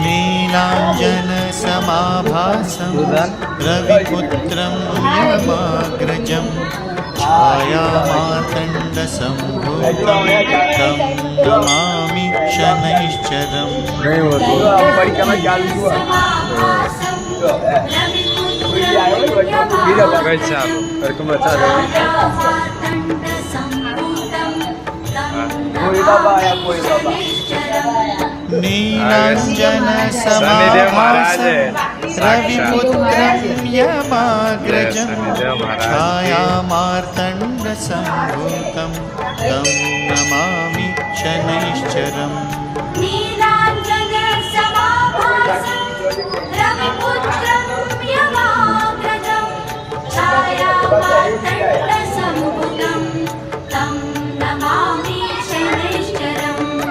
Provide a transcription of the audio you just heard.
नीलाञ्जनसमाभासं रविपुत्रं यमाग्रजं छायामार्तण्डसम्भूतं तं नमामि शनैश्चरम्। नीलाञ्जनसमाभासं रविपुत्रं यमाग्रजं छायामार्तण्डसम्भूतं तं नमामि शनैश्चरम्। नीलाञ्जनसमाभासं रविपुत्रं यमाग्रजं छायामार्तण्डसम्भूतं